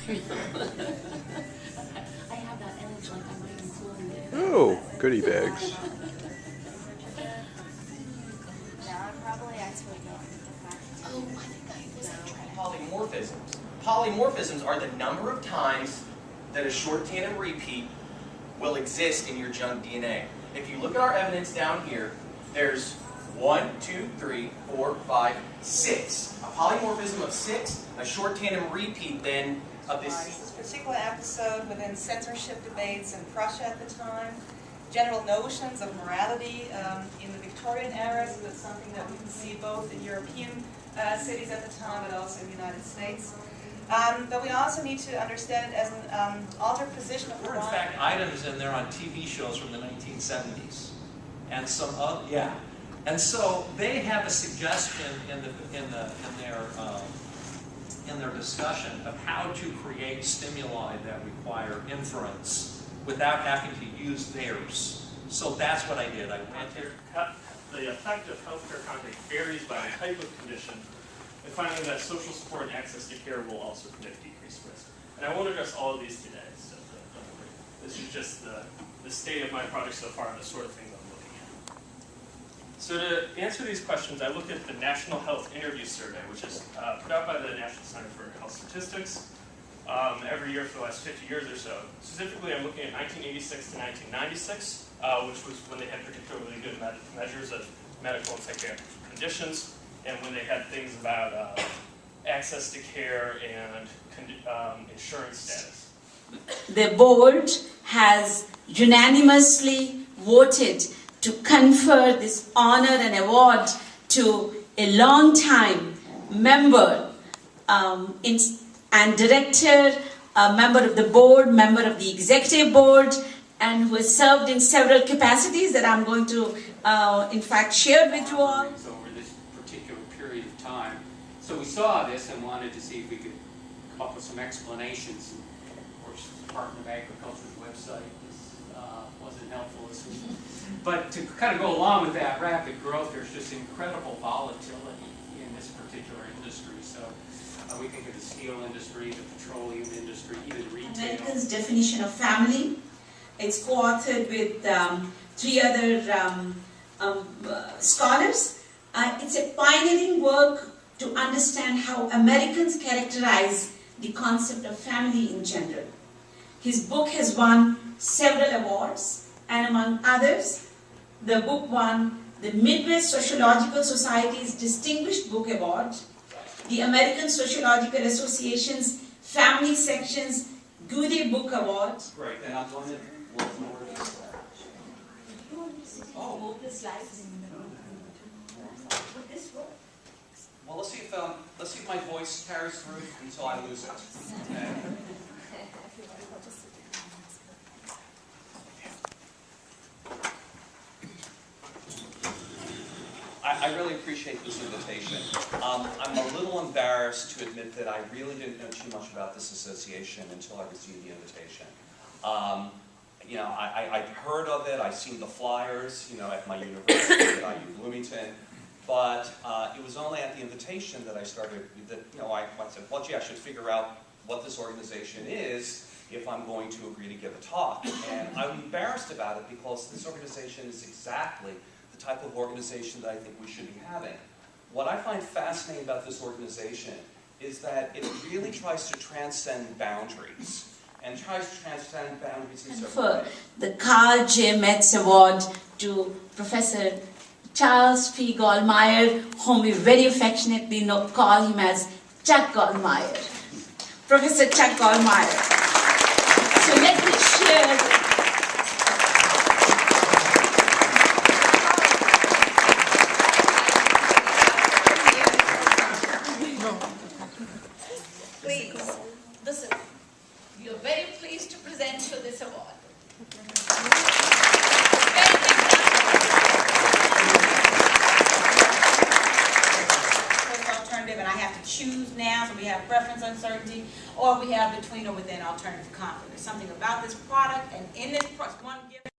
I have that edge, like I'm waiting for it. Oh, goodie bags. Oh, I think that was a Polymorphisms. Polymorphisms are the number of times that a short tandem repeat will exist in your junk DNA. If you look at our evidence down here, there's 1, 2, 3, 4, 5, 6. A polymorphism of 6, a short tandem repeat then of This particular episode within censorship debates in Prussia at the time, general notions of morality in the Victorian era, so that's something that we can see both in European cities at the time, but also in the United States. But we also need to understand it as an altered position of the There are in fact items in there on TV shows from the 1970s, and some and so they have a suggestion in their discussion of how to create stimuli that require inference without having to use theirs. So that's what I did. I went here. The effect of healthcare content varies by the type of condition, and finding that social support and access to care will also predict decreased risk. And I won't address all of these today, so don't worry. This is just the state of my project so far and the sort of things I'm looking at. So to answer these questions, I looked at the National Health Interview Survey, which is put out by the National Center for Health Statistics every year for the last 50 years or so. Specifically, I'm looking at 1986 to 1996, which was when they had particularly good measures of medical and psychiatric conditions, and when they had things about access to care and insurance status. The board has unanimously voted to confer this honor and award to a long-time member and director, a member of the board, member of the executive board, and who has served in several capacities that I'm going to, in fact, share with you all. Over this particular period of time. So we saw this and wanted to see if we could come up with some explanations. Of course, the Department of Agriculture's website wasn't helpful this week. But to kind of go along with that rapid growth, there's just incredible volatility in this particular industry. So we think of the steel industry, the petroleum industry, even retail. American's definition of family. It's co-authored with 3 other scholars. It's a pioneering work to understand how Americans characterize the concept of family in general. His book has won several awards, and among others, the book won the Midwest Sociological Society's Distinguished Book Award, the American Sociological Association's Family Section's Goody Book Award. Great, and I'm going to work more of this. Oh. The slides in the room. Would this work? Well, let's see if my voice carries through until I lose it. Okay. I really appreciate this invitation. I'm a little embarrassed to admit that I really didn't know too much about this association until I received the invitation. You know, I'd heard of it, I'd seen the flyers, you know, at my university at IU Bloomington, but it was only at the invitation that I started, that, you know, I said, well, gee, I should figure out what this organization is if I'm going to agree to give a talk. And I'm embarrassed about it because this organization is exactly the type of organization that I think we should be having. What I find fascinating about this organization is that it really tries to transcend boundaries. And tries to transcend boundaries in several ways. The Carl J. Metz Award to Professor Charles P. Gallmeyer, whom we very affectionately call him as Chuck Gallmeyer. Professor Chuck Gallmeyer. So let me share. Please, listen. We are very pleased to present you this award. Alternative, and I have to choose now, so we have preference uncertainty, or we have between or within alternative conflict. There's something about this product and in this one given